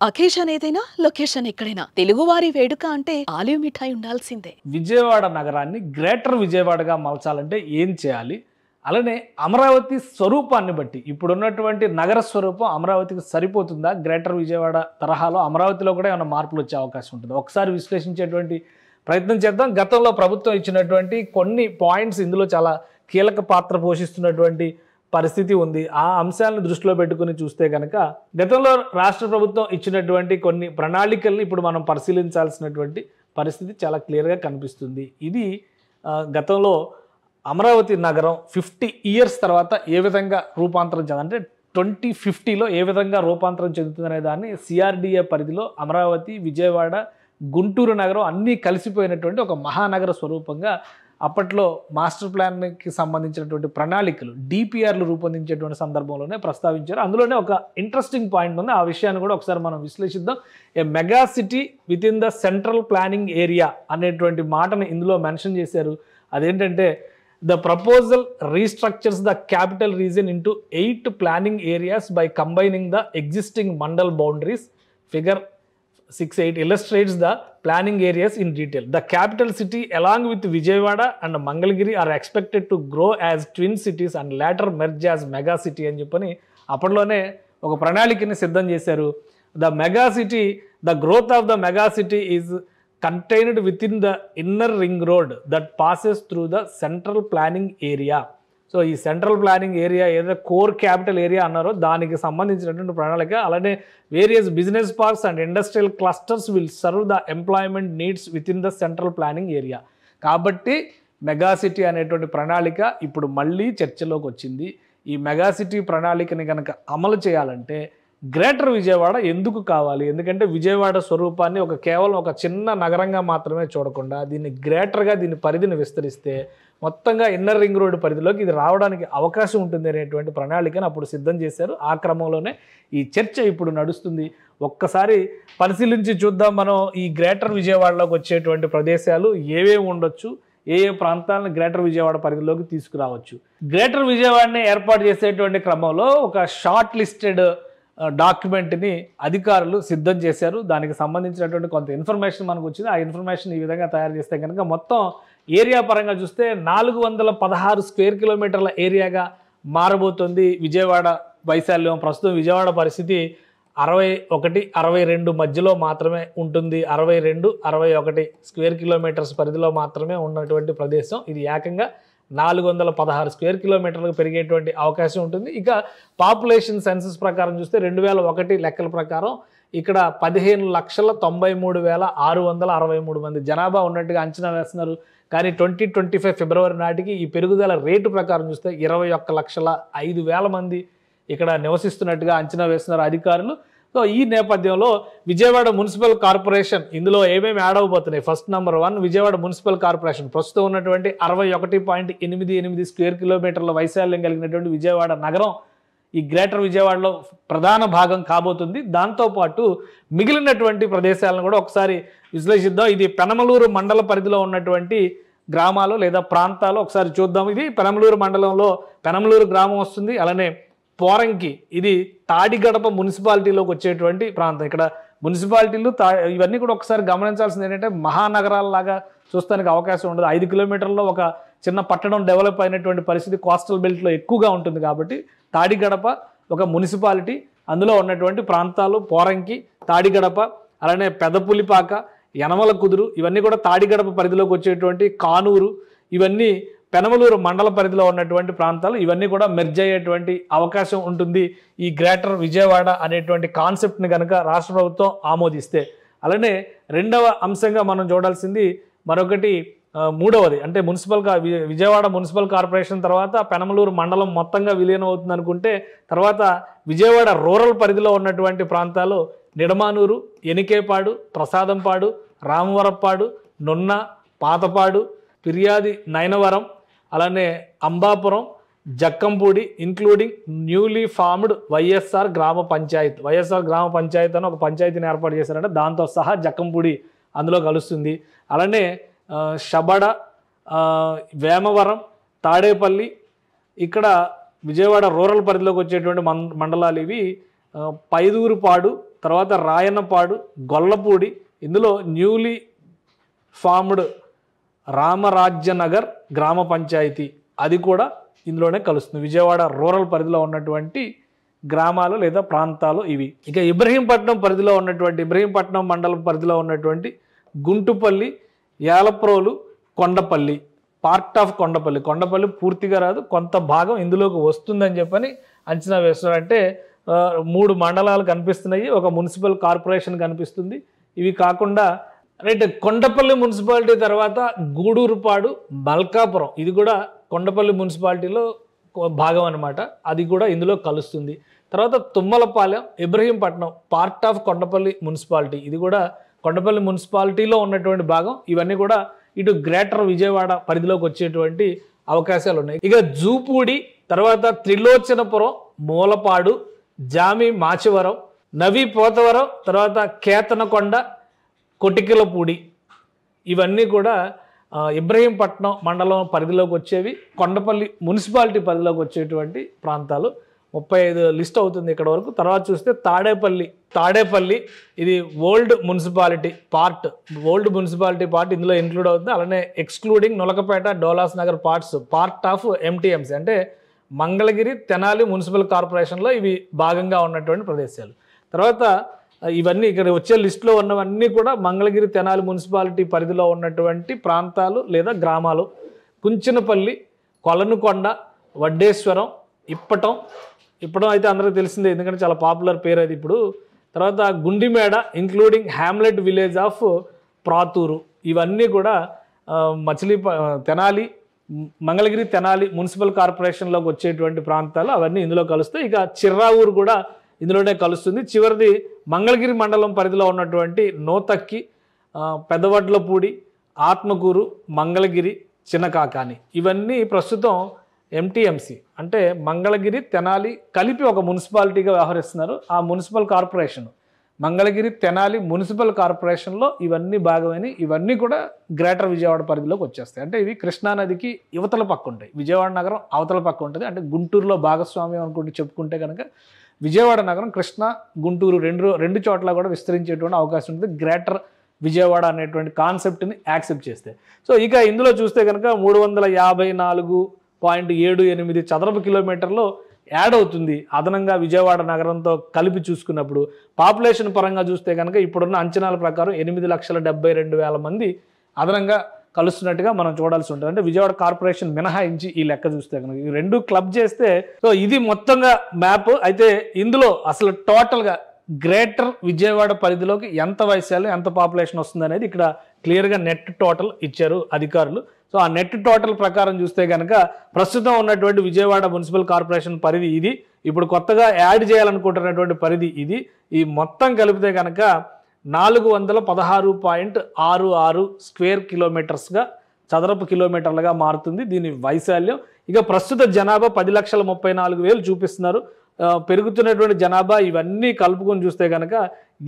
Occasion ఏదైనా location ఎక్కడైనా తెలుగువారి వేడుక అంటే ఆలివ్ మిఠాయి ఉండాల్సిందే. విజయవాడ నగరాన్ని గ్రేటర్ విజయవాడగా మలచాలంటే ఏం చేయాలి? అలానే అమరావతి స్వరూపాన్ని బట్టి ఇప్పుడున్నటువంటి నగర స్వరూపం అమరావతికి సరిపోతుందా? గ్రేటర్ విజయవాడ తరహాలో అమరావతిలో కూడా ఏమైనా మార్పులు వచ్చే అవకాశం ఉంటుందా? ఒకసారి విశ్లేషించేటువంటి ప్రయత్నం చేద్దాం. గతంలో ప్రభుత్వం ఇచ్చినటువంటి కొన్ని పాయింట్స్ ఇందులో చాలా కీలక పాత్ర పోషిస్తున్నటువంటి పరిస్థితి ఉంది. ఆ అంశాలను దృష్టిలో పెట్టుకుని చూస్తే కనుక గతంలో రాష్ట్ర ప్రభుత్వం ఇచ్చినటువంటి కొన్ని ప్రణాళికల్ని ఇప్పుడు మనం పరిశీలించాల్సినటువంటి పరిస్థితి చాలా క్లియర్గా కనిపిస్తుంది. ఇది గతంలో అమరావతి నగరం 50 ఇయర్స్ తర్వాత ఏ విధంగా రూపాంతరం అంటే 2050లో ఏ విధంగా రూపాంతరం చెందుతుందనే దాన్ని సిఆర్డిఏ పరిధిలో అమరావతి, విజయవాడ, గుంటూరు నగరం అన్నీ కలిసిపోయినటువంటి ఒక మహానగర స్వరూపంగా అప్పట్లో మాస్టర్ ప్లాన్కి సంబంధించినటువంటి ప్రణాళికలు డిపిఆర్లు రూపొందించేటువంటి సందర్భంలోనే ప్రస్తావించారు. అందులోనే ఒక ఇంట్రెస్టింగ్ పాయింట్ ఉంది. ఆ విషయాన్ని కూడా ఒకసారి మనం విశ్లేషిద్దాం. A mega city within the central planning area అనేటువంటి మాటను ఇందులో మెన్షన్ చేశారు. అదేంటంటే the proposal restructures the capital region into 8 planning areas by combining the existing mandal boundaries. Figure 6.8 illustrates the planning areas in detail. The capital city along with Vijayawada and Mangalagiri are expected to grow as twin cities and later merge as mega city అని చెప్పని అప్పట్లోనే ఒక ప్రణాళికని సిద్ధం చేశారు. The mega city, the growth of the mega city is contained within the inner ring road that passes through the central planning area. So ఈ central planning area ఏదైతే core capital area అన్నారో దానికి సంబంధించినటువంటి ప్రణాళిక. అలానే various business parks and industrial clusters will serve the employment needs with in the central planning area. కాబట్టి mega city అనేటువంటి ప్రణాళిక ఇప్పుడు మళ్ళీ చర్చలోకి వచ్చింది. ఈ మెగా సిటీ ప్రణాళికని కనుక అమలు చేయాలంటే గ్రేటర్ విజయవాడ ఎందుకు కావాలి? ఎందుకంటే విజయవాడ స్వరూపాన్ని కేవలం ఒక చిన్న నగరంగా మాత్రమే చూడకుండా దీన్ని గ్రేటర్గా దీని పరిధిని విస్తరిస్తే మొత్తంగా ఇన్నర్ రింగ్ రోడ్డు పరిధిలోకి ఇది రావడానికి అవకాశం ఉంటుంది అనేటువంటి ప్రణాళికను అప్పుడు సిద్ధం చేశారు. ఆ క్రమంలోనే ఈ చర్చ ఇప్పుడు నడుస్తుంది. ఒక్కసారి పరిశీలించి చూద్దాం మనం ఈ గ్రేటర్ విజయవాడలోకి వచ్చేటువంటి ప్రదేశాలు ఏవేవి ఉండొచ్చు, ఏ ఏ ప్రాంతాలను గ్రేటర్ విజయవాడ పరిధిలోకి తీసుకురావచ్చు. గ్రేటర్ విజయవాడని ఏర్పాటు చేసేటువంటి క్రమంలో ఒక షార్ట్ లిస్టెడ్ డాక్యుమెంట్ని అధికారులు సిద్ధం చేశారు. దానికి సంబంధించినటువంటి కొంత ఇన్ఫర్మేషన్ మనకు వచ్చింది. ఆ ఇన్ఫర్మేషన్ ఈ విధంగా తయారు చేస్తే కనుక మొత్తం ఏరియా పరంగా చూస్తే 416 స్క్వేర్ కిలోమీటర్ల ఏరియాగా మారబోతుంది విజయవాడ వైశాల్యం. ప్రస్తుతం విజయవాడ పరిస్థితి 61, 62 మధ్యలో మాత్రమే ఉంటుంది. 62, 61 స్క్వేర్ కిలోమీటర్స్ పరిధిలో మాత్రమే ఉన్నటువంటి ప్రదేశం. ఇది ఏకంగా 416 స్క్వేర్ కిలోమీటర్లకు పెరిగేటువంటి అవకాశం ఉంటుంది. ఇక పాపులేషన్ సెన్సస్ ప్రకారం చూస్తే 2001 లెక్కల ప్రకారం ఇక్కడ 15,93,663 మంది జనాభా ఉన్నట్టుగా అంచనా వేస్తున్నారు. కానీ 2025 ఫిబ్రవరి నాటికి ఈ పెరుగుదల రేటు ప్రకారం చూస్తే 21,05,000 మంది ఇక్కడ నివసిస్తున్నట్టుగా అంచనా వేస్తున్నారు అధికారులు. సో ఈ నేపథ్యంలో విజయవాడ మున్సిపల్ కార్పొరేషన్ ఇందులో ఏమేమి యాడ్ అవబోతున్నాయి? First number 1 Vijayawada municipal corporation. ప్రస్తుతం ఉన్నటువంటి 61.88 స్క్వేర్ కిలోమీటర్ల వైశాల్యం కలిగినటువంటి విజయవాడ నగరం ఈ గ్రేటర్ విజయవాడలో ప్రధాన భాగం కాబోతుంది. దాంతోపాటు మిగిలినటువంటి ప్రదేశాలను కూడా ఒకసారి విశ్లేషిద్దాం. ఇది పెనమలూరు మండల పరిధిలో ఉన్నటువంటి గ్రామాలు లేదా ప్రాంతాలు ఒకసారి చూద్దాం. ఇది పెనమలూరు మండలంలో పెనమలూరు గ్రామం వస్తుంది. అలానే పోరంకి ఇది తాడిగడప మున్సిపాలిటీలోకి వచ్చేటువంటి ప్రాంతం. ఇక్కడ మున్సిపాలిటీలు ఇవన్నీ కూడా ఒకసారి గమనించాల్సింది ఏంటంటే మహానగరాల్లాగా చూస్తానికి అవకాశం ఉండదు. 5 కిలోమీటర్లలో ఒక చిన్న పట్టణం డెవలప్ అయినటువంటి పరిస్థితి కోస్టల్ బెల్ట్లో ఎక్కువగా ఉంటుంది. కాబట్టి తాడిగడప ఒక మున్సిపాలిటీ, అందులో ఉన్నటువంటి ప్రాంతాలు పోరంకి, తాడిగడప, అలానే పెదపులిపాక, యనమల కుదురు ఇవన్నీ కూడా తాడిగడప పరిధిలోకి వచ్చేటువంటి కానూరు, ఇవన్నీ పెనమలూరు మండల పరిధిలో ఉన్నటువంటి ప్రాంతాలు. ఇవన్నీ కూడా మెర్జ్ అయ్యేటువంటి అవకాశం ఉంటుంది ఈ గ్రేటర్ విజయవాడ అనేటువంటి కాన్సెప్ట్ని కనుక రాష్ట్ర ప్రభుత్వం ఆమోదిస్తే. అలానే రెండవ అంశంగా మనం చూడాల్సింది మరొకటి మూడవది అంటే విజయవాడ మున్సిపల్ కార్పొరేషన్ తర్వాత పెనమలూరు మండలం మొత్తంగా విలీనం అవుతుంది అనుకుంటే తర్వాత విజయవాడ రూరల్ పరిధిలో ఉన్నటువంటి ప్రాంతాలు నిడమానూరు, ఎనికేపాడు, ప్రసాదంపాడు, రామవరప్పాడు, నున్న, పాతపాడు, ఫిర్యాది, నయనవరం, అలానే Ambapuram, Jakkampudi including newly formed YSR గ్రామ పంచాయత్. వైఎస్ఆర్ గ్రామ పంచాయత్ అని ఒక పంచాయతీని ఏర్పాటు చేశారంటే దాంతో సహా జక్కంపూడి అందులో కలుస్తుంది. అలానే షబడ, వేమవరం, తాడేపల్లి, ఇక్కడ విజయవాడ రూరల్ పరిధిలోకి వచ్చేటువంటి మండలాలు ఇవి పైదూరుపాడు, తర్వాత రాయనపాడు, గొల్లపూడి, ఇందులో న్యూలీ ఫార్మ్డ్ రామరాజ్యనగర్ గ్రామ పంచాయతీ అది కూడా ఇందులోనే కలుస్తుంది. విజయవాడ రూరల్ పరిధిలో ఉన్నటువంటి గ్రామాలు లేదా ప్రాంతాలు ఇవి. ఇక ఇబ్రహీంపట్నం పరిధిలో ఉన్నటువంటి ఇబ్రహీంపట్నం మండలం పరిధిలో ఉన్నటువంటి గుంటుపల్లి, యాలప్రోలు, కొండపల్లి, పార్ట్ ఆఫ్ కొండపల్లి. కొండపల్లి పూర్తిగా రాదు, కొంత భాగం ఇందులోకి వస్తుందని చెప్పని అంచనా వేస్తున్నారు. అంటే 3 మండలాలు కనిపిస్తున్నాయి, ఒక మున్సిపల్ కార్పొరేషన్ కనిపిస్తుంది. ఇవి కాకుండా కొండపల్లి మున్సిపాలిటీ తర్వాత గూడూరుపాడు, మల్కాపురం ఇది కూడా కొండపల్లి మున్సిపాలిటీలో భాగం అనమాట, అది కూడా ఇందులో కలుస్తుంది. తర్వాత Tummalapalem, Ibrahimpatnam part of Kondapalli municipality, ఇది కూడా కొండపల్లి మున్సిపాలిటీలో ఉన్నటువంటి భాగం. ఇవన్నీ కూడా ఇటు గ్రేటర్ విజయవాడ పరిధిలోకి వచ్చేటువంటి అవకాశాలు ఉన్నాయి. ఇక జూపూడి, తర్వాత త్రిలోచనపురం, మూలపాడు, జామి మాచివరం, నవీ పోతవరం, తర్వాత కేతనకొండ, కొటికిలపూడి ఇవన్నీ కూడా ఇబ్రహీంపట్నం మండలం పరిధిలోకి వచ్చేవి. కొండపల్లి మున్సిపాలిటీ పరిధిలోకి వచ్చేటువంటి ప్రాంతాలు 35 లిస్ట్ అవుతుంది ఇక్కడ వరకు. తర్వాత చూస్తే తాడేపల్లి ఇది ఓల్డ్ మున్సిపాలిటీ పార్ట్ ఇందులో ఇంక్లూడ్ అవుతుంది. అలానే excluding Nolakapeta, Dolas Nagar part of MTMC అంటే మంగళగిరి, తెనాలి మున్సిపల్ కార్పొరేషన్లో ఇవి భాగంగా ఉన్నటువంటి ప్రదేశాలు. తర్వాత ఇవన్నీ ఇక్కడ వచ్చే లిస్టులో ఉన్నవన్నీ కూడా మంగళగిరి, తెనాలి మున్సిపాలిటీ పరిధిలో ఉన్నటువంటి ప్రాంతాలు లేదా గ్రామాలు. కుంచినపల్లి, కొలనుకొండ, వడ్డేశ్వరం, ఇప్పటం అయితే అందరికీ తెలిసిందే, ఎందుకంటే చాలా పాపులర్ పేరు అది ఇప్పుడు. తర్వాత గుండిమేడ including hamlet village of Prathuru ఇవన్నీ కూడా మంగళగిరి, తెనాలి మున్సిపల్ కార్పొరేషన్లోకి వచ్చేటువంటి ప్రాంతాలు అవన్నీ ఇందులో కలుస్తాయి. ఇక చిర్రావూరు కూడా ఇందులోనే కలుస్తుంది. చివరిది మంగళగిరి మండలం పరిధిలో ఉన్నటువంటి నోతక్కి, పెదవడ్లపూడి, ఆత్మకూరు, మంగళగిరి, చిన్నకాకాని ఇవన్నీ ప్రస్తుతం ఎంటీఎంసీ అంటే మంగళగిరి, తెనాలి కలిపి ఒక మున్సిపాలిటీగా వ్యవహరిస్తున్నారు. ఆ municipal corporation Mangalagiri, Tenali municipal కార్పొరేషన్లో ఇవన్నీ భాగమని ఇవన్నీ కూడా గ్రేటర్ విజయవాడ పరిధిలోకి వచ్చేస్తాయి. అంటే ఇవి కృష్ణానదికి యువతల పక్క ఉంటాయి, విజయవాడ నగరం అవతల పక్క ఉంటుంది. అంటే గుంటూరులో భాగస్వామ్యం అనుకుంటూ చెప్పుకుంటే కనుక విజయవాడ నగరం కృష్ణా, గుంటూరు రెండు చోట్ల కూడా విస్తరించేటువంటి అవకాశం ఉంటుంది గ్రేటర్ విజయవాడ అనేటువంటి కాన్సెప్ట్ని యాక్సెప్ట్ చేస్తే. సో ఇక ఇందులో చూస్తే కనుక 354.78 చదరపు కిలోమీటర్లో యాడ్ అవుతుంది అదనంగా విజయవాడ నగరంతో కలిపి చూసుకున్నప్పుడు. పాపులేషన్ పరంగా చూస్తే కనుక ఇప్పుడున్న అంచనాల ప్రకారం 8,72,000 మంది అదనంగా కలుస్తున్నట్టుగా మనం చూడాల్సి ఉంటుంది. అంటే విజయవాడ కార్పొరేషన్ మినహాయించి ఈ లెక్క చూస్తే కనుక ఈ రెండు క్లబ్ చేస్తే సో ఇది మొత్తంగా మ్యాప్. అయితే ఇందులో అసలు టోటల్గా గ్రేటర్ విజయవాడ పరిధిలోకి ఎంత వైశాల్యం, ఎంత పాపులేషన్ వస్తుంది అనేది ఇక్కడ క్లియర్గా నెట్ టోటల్ ఇచ్చారు అధికారులు. సో ఆ నెట్ టోటల్ ప్రకారం చూస్తే కనుక ప్రస్తుతం ఉన్నటువంటి విజయవాడ మున్సిపల్ కార్పొరేషన్ పరిధి ఇది, ఇప్పుడు కొత్తగా యాడ్ చేయాలనుకుంటున్నటువంటి పరిధి ఇది. ఈ మొత్తం కలిపితే కనుక 416.66 స్క్వేర్ కిలోమీటర్స్గా చదరపు కిలోమీటర్లుగా మారుతుంది దీని వైశాల్యం. ఇక ప్రస్తుత జనాభా 10,34,000 చూపిస్తున్నారు. పెరుగుతున్నటువంటి జనాభా ఇవన్నీ కలుపుకొని చూస్తే కనుక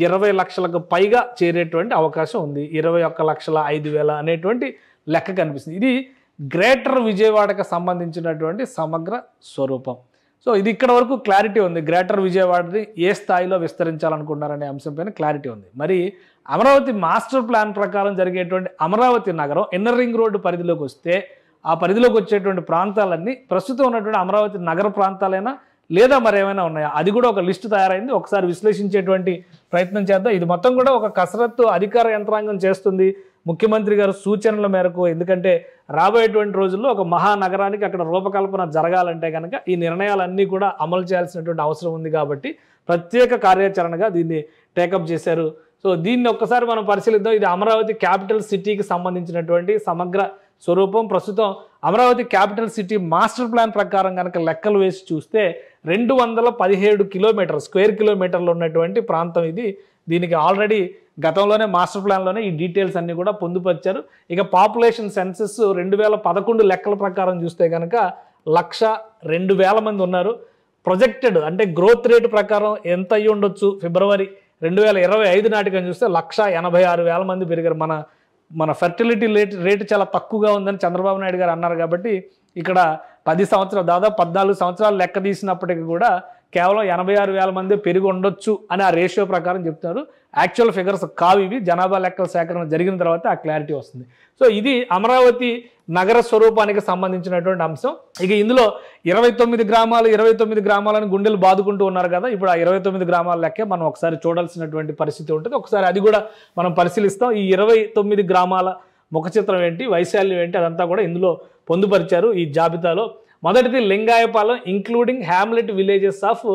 20 లక్షలకు పైగా చేరేటువంటి అవకాశం ఉంది. 21,05,000 అనేటువంటి లెక్క కనిపిస్తుంది. ఇది గ్రేటర్ విజయవాడకు సంబంధించినటువంటి సమగ్ర స్వరూపం. సో ఇది ఇక్కడ వరకు క్లారిటీ ఉంది. గ్రేటర్ విజయవాడని ఏ స్థాయిలో విస్తరించాలనుకుంటున్నారనే అంశంపైన క్లారిటీ ఉంది. మరి అమరావతి మాస్టర్ ప్లాన్ ప్రకారం జరిగేటువంటి అమరావతి నగరం ఇన్నర్ రింగ్ రోడ్డు పరిధిలోకి వస్తే ఆ పరిధిలోకి వచ్చేటువంటి ప్రాంతాలన్నీ ప్రస్తుతం ఉన్నటువంటి అమరావతి నగర ప్రాంతాలైనా లేదా మరేమైనా ఉన్నాయా, అది కూడా ఒక లిస్టు తయారైంది. ఒకసారి విశ్లేషించేటువంటి ప్రయత్నం చేద్దాం. ఇది మొత్తం కూడా ఒక కసరత్తు అధికార యంత్రాంగం చేస్తుంది ముఖ్యమంత్రి గారు సూచనల మేరకు. ఎందుకంటే రాబోయేటువంటి రోజుల్లో ఒక మహానగరానికి అక్కడ రూపకల్పన జరగాలంటే కనుక ఈ నిర్ణయాలన్నీ కూడా అమలు చేయాల్సినటువంటి అవసరం ఉంది కాబట్టి ప్రత్యేక కార్యాచరణగా దీన్ని టేకప్ చేశారు. సో దీన్ని ఒక్కసారి మనం పరిశీలిద్దాం. ఇది అమరావతి క్యాపిటల్ సిటీకి సంబంధించినటువంటి సమగ్ర స్వరూపం. ప్రస్తుతం Amaravati capital city master plan ప్రకారం కనుక లెక్కలు వేసి చూస్తే 217 స్క్వేర్ కిలోమీటర్లు ఉన్నటువంటి ప్రాంతం ఇది. దీనికి ఆల్రెడీ గతంలోనే మాస్టర్ ప్లాన్లోనే ఈ డీటెయిల్స్ అన్నీ కూడా పొందుపరిచారు. ఇక పాపులేషన్ సెన్సస్ 2011 లెక్కల ప్రకారం చూస్తే కనుక 102,000 మంది ఉన్నారు. ప్రొజెక్టెడ్ అంటే గ్రోత్ రేటు ప్రకారం ఎంత అయ్యి ఉండొచ్చు ఫిబ్రవరి 2025 నాటికని చూస్తే 186,000 మంది పెరిగారు. మన ఫెర్టిలిటీ రేటు చాలా తక్కువగా ఉందని చంద్రబాబు నాయుడు గారు అన్నారు. కాబట్టి ఇక్కడ 10 సంవత్సరాలు దాదాపు 14 సంవత్సరాలు లెక్క తీసినప్పటికీ కూడా కేవలం 86,000 మంది పెరిగి ఉండొచ్చు అని ఆ రేషియో ప్రకారం చెప్తున్నారు. యాక్చువల్ ఫిగర్స్ కావు ఇవి, జనాభా లెక్కల సేకరణ జరిగిన తర్వాత ఆ క్లారిటీ వస్తుంది. సో ఇది అమరావతి నగర స్వరూపానికి సంబంధించినటువంటి అంశం. ఇక ఇందులో 29 గ్రామాలని గుండెలు బాదుకుంటూ ఉన్నారు కదా, ఇప్పుడు ఆ 29 గ్రామాల లెక్కే మనం ఒకసారి చూడాల్సినటువంటి పరిస్థితి ఉంటుంది. ఒకసారి అది కూడా మనం పరిశీలిస్తాం. ఈ 29 గ్రామాల ముఖ చిత్రం ఏంటి, వైశాల్యం ఏంటి, అదంతా కూడా ఇందులో పొందుపరిచారు ఈ జాబితాలో. మొదటిది Lingayapalem including hamlet villages of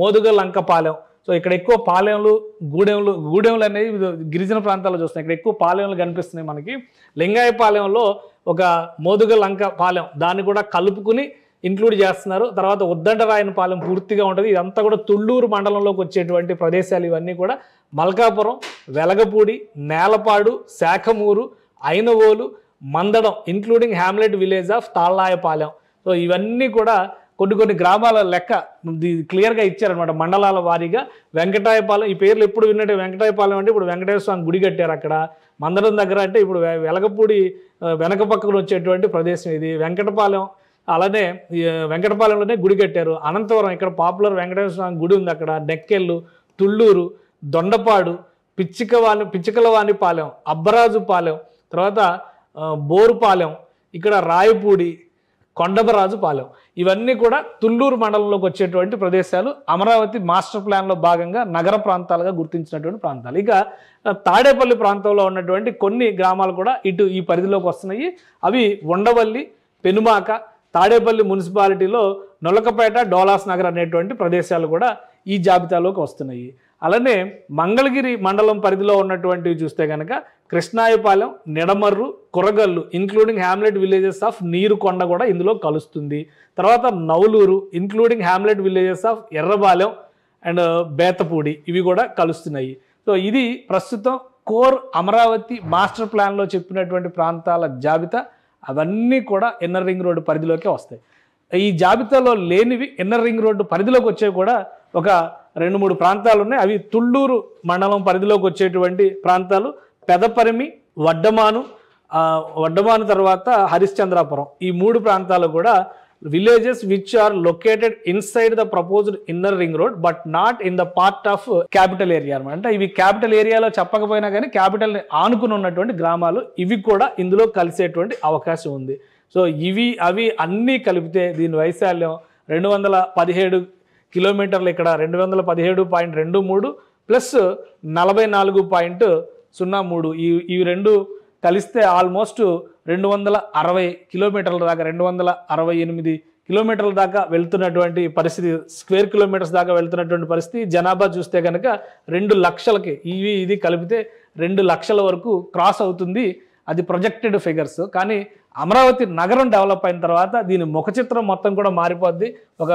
Modugalankapalem. So ఇక్కడ ఎక్కువ పాలెంలు, గూడెంలు అనేవి గిరిజన ప్రాంతాల్లో చూస్తున్నాయి. ఇక్కడ ఎక్కువ పాలెంలు కనిపిస్తున్నాయి మనకి. లింగాయపాలెంలో ఒక మోదుగలంకపాలెం దాన్ని కూడా కలుపుకుని ఇంక్లూడ్ చేస్తున్నారు. తర్వాత ఉద్దండరాయనపాలెం పూర్తిగా ఉంటుంది. ఇదంతా కూడా తుళ్ళూరు మండలంలోకి వచ్చేటువంటి ప్రదేశాలు. ఇవన్నీ కూడా Malkapuram, Velagapudi, Nelapadu, Sakhamuru, Ainavolu, Mandadam including hamlet village of Tallayapalem. So ఇవన్నీ కూడా కొన్ని గ్రామాల లెక్క క్లియర్గా ఇచ్చారనమాట మండలాల వారీగా. వెంకటాయపాలెం, ఈ పేర్లు ఎప్పుడు విన్నట్టు వెంకటాయపాలెం అంటే ఇప్పుడు వెంకటేశ్వర స్వామి గుడి కట్టారు అక్కడ. మందడం దగ్గర అంటే ఇప్పుడు వెలగపూడి వెనక పక్కన వచ్చేటువంటి ప్రదేశం ఇది. వెంకటపాలెం, అలానే వెంకటపాలెంలోనే గుడి కట్టారు. అనంతవరం, ఇక్కడ పాపులర్ వెంకటేశ్వర స్వామి గుడి ఉంది అక్కడ. డెక్కెళ్ళు, తుళ్ళూరు, దొండపాడు, పిచ్చికలవాణిపాలెం, అబ్బరాజుపాలెం, తర్వాత బోరుపాలెం, ఇక్కడ రాయపూడి, కొండబరాజుపాలెం, ఇవన్నీ కూడా తుళ్ళూరు మండలంలోకి వచ్చేటువంటి ప్రదేశాలు. అమరావతి మాస్టర్ ప్లాన్లో భాగంగా నగర ప్రాంతాలుగా గుర్తించినటువంటి ప్రాంతాలు. ఇక తాడేపల్లి ప్రాంతంలో ఉన్నటువంటి కొన్ని గ్రామాలు కూడా ఇటు ఈ పరిధిలోకి వస్తున్నాయి. అవి ఉండవల్లి, పెనుమాక, తాడేపల్లి మున్సిపాలిటీలో నొలకపేట, డోలాస్ నగర్ అనేటువంటి ప్రదేశాలు కూడా ఈ జాబితాలోకి వస్తున్నాయి. అలానే మంగళగిరి మండలం పరిధిలో ఉన్నటువంటివి చూస్తే కనుక Krishnayapalem, Nidamarru, Kuragallu including hamlet villages of Neerukonda కూడా ఇందులో కలుస్తుంది. తర్వాత Navaluru including hamlet villages of Errabalem and Bethapudi, ఇవి కూడా కలుస్తున్నాయి. సో ఇది ప్రస్తుతం కోర్ అమరావతి మాస్టర్ ప్లాన్లో చెప్పినటువంటి ప్రాంతాల జాబితా. అవన్నీ కూడా ఇన్నర్ రింగ్ రోడ్డు పరిధిలోకి వస్తాయి. ఈ జాబితాలో లేనివి ఇన్నర్ రింగ్ రోడ్డు పరిధిలోకి వచ్చేవి కూడా ఒక 2-3 ప్రాంతాలు ఉన్నాయి. అవి తుళ్ళూరు మండలం పరిధిలోకి వచ్చేటువంటి ప్రాంతాలు. పెదపరిమి, వడ్డమాను తర్వాత హరిశ్చంద్రాపురం, ఈ 3 ప్రాంతాలు కూడా villages which are located inside the proposed inner ring road but not in the part of capital area అనమాట. అంటే ఇవి క్యాపిటల్ ఏరియాలో చెప్పకపోయినా కానీ క్యాపిటల్ని ఆనుకుని ఉన్నటువంటి గ్రామాలు, ఇవి కూడా ఇందులో కలిసేటువంటి అవకాశం ఉంది. సో అవి అన్నీ కలిపితే దీని వైశాల్యం 217 కిలోమీటర్లు, ఇక్కడ 217.23 ప్లస్ 44.03, ఈ రెండు కలిస్తే ఆల్మోస్ట్ 260 కిలోమీటర్ల దాకా, 268 కిలోమీటర్ల దాకా వెళ్తున్నటువంటి పరిస్థితి, స్క్వేర్ కిలోమీటర్స్ దాకా వెళ్తున్నటువంటి పరిస్థితి. జనాభా చూస్తే కనుక 2 లక్షలకి ఇది కలిపితే 2 లక్షల వరకు క్రాస్ అవుతుంది. అది ప్రొజెక్టెడ్ ఫిగర్స్. కానీ అమరావతి నగరం డెవలప్ అయిన తర్వాత దీని ముఖ చిత్రం మొత్తం కూడా మారిపోద్ది. ఒక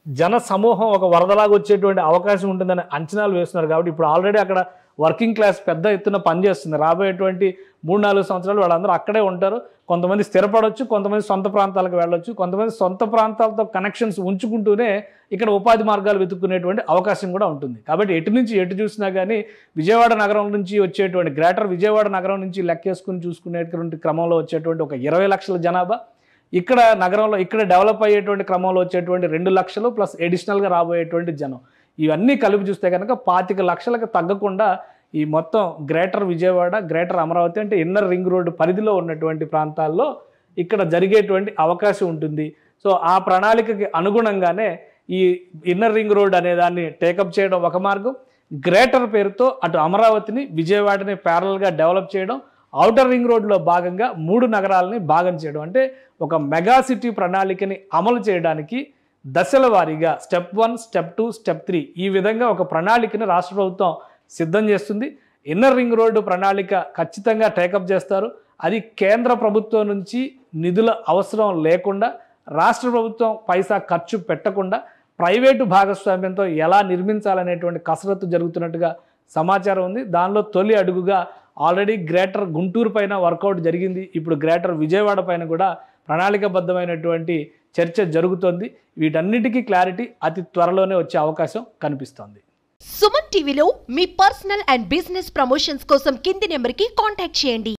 జన సమూహం ఒక వరదలాగా వచ్చేటువంటి అవకాశం ఉంటుందని అంచనాలు వేస్తున్నారు. కాబట్టి ఇప్పుడు ఆల్రెడీ అక్కడ వర్కింగ్ క్లాస్ పెద్ద ఎత్తున పనిచేస్తుంది. రాబోయేటువంటి 3-4 సంవత్సరాలు వాళ్ళందరూ అక్కడే ఉంటారు. కొంతమంది స్థిరపడవచ్చు, కొంతమంది సొంత ప్రాంతాలకు వెళ్ళొచ్చు, కొంతమంది సొంత ప్రాంతాలతో కనెక్షన్స్ ఉంచుకుంటూనే ఇక్కడ ఉపాధి మార్గాలు వెతుక్కునేటువంటి అవకాశం కూడా ఉంటుంది. కాబట్టి ఎటు నుంచి ఎటు చూసినా కానీ విజయవాడ నగరం నుంచి వచ్చేటువంటి గ్రేటర్ విజయవాడ నగరం నుంచి లెక్కేసుకుని చూసుకునేటువంటి క్రమంలో వచ్చేటువంటి ఒక 20 లక్షల జనాభా, ఇక్కడ నగరంలో ఇక్కడ డెవలప్ అయ్యేటువంటి క్రమంలో వచ్చేటువంటి 2 లక్షలు ప్లస్ అడిషనల్గా రాబోయేటువంటి జనం, ఇవన్నీ కలిపి చూస్తే కనుక 25 లక్షలకు తగ్గకుండా ఈ మొత్తం గ్రేటర్ విజయవాడ, గ్రేటర్ అమరావతి అంటే ఇన్నర్ రింగ్ రోడ్డు పరిధిలో ఉన్నటువంటి ప్రాంతాల్లో ఇక్కడ జరిగేటువంటి అవకాశం ఉంటుంది. సో ఆ ప్రణాళికకి అనుగుణంగానే ఈ ఇన్నర్ రింగ్ రోడ్ అనే దాన్ని టేకప్ చేయడం ఒక మార్గం, గ్రేటర్ పేరుతో అటు అమరావతిని, విజయవాడని ప్యారల్గా డెవలప్ చేయడం, ఔటర్ రింగ్ రోడ్లో భాగంగా 3 నగరాలని భాగం చేయడం. అంటే ఒక మెగా సిటీ ప్రణాళికని అమలు చేయడానికి దశల వారీగా స్టెప్ 1, స్టెప్ 2, స్టెప్ 3 ఈ విధంగా ఒక ప్రణాళికని రాష్ట్ర ప్రభుత్వం సిద్ధం చేస్తుంది. ఇన్నర్ రింగ్ రోడ్డు ప్రణాళిక ఖచ్చితంగా టేకప్ చేస్తారు. అది కేంద్ర ప్రభుత్వం నుంచి నిధుల అవసరం లేకుండా, రాష్ట్ర ప్రభుత్వం పైసా ఖర్చు పెట్టకుండా ప్రైవేటు భాగస్వామ్యంతో ఎలా నిర్మించాలనేటువంటి కసరత్తు జరుగుతున్నట్టుగా సమాచారం ఉంది. దానిలో తొలి అడుగుగా ఆల్రెడీ గ్రేటర్ గుంటూరు పైన వర్కౌట్ జరిగింది. ఇప్పుడు గ్రేటర్ విజయవాడ పైన కూడా ప్రణాళికబద్ధమైనటువంటి చర్చ జరుగుతోంది. వీటన్నిటికీ క్లారిటీ అతి త్వరలోనే వచ్చే అవకాశం కనిపిస్తోంది. సుమన్ టీవీలో మీ పర్సనల్ అండ్ బిజినెస్ ప్రమోషన్స్ కోసం కింది నెంబర్కి కాంటాక్ట్ చేయండి.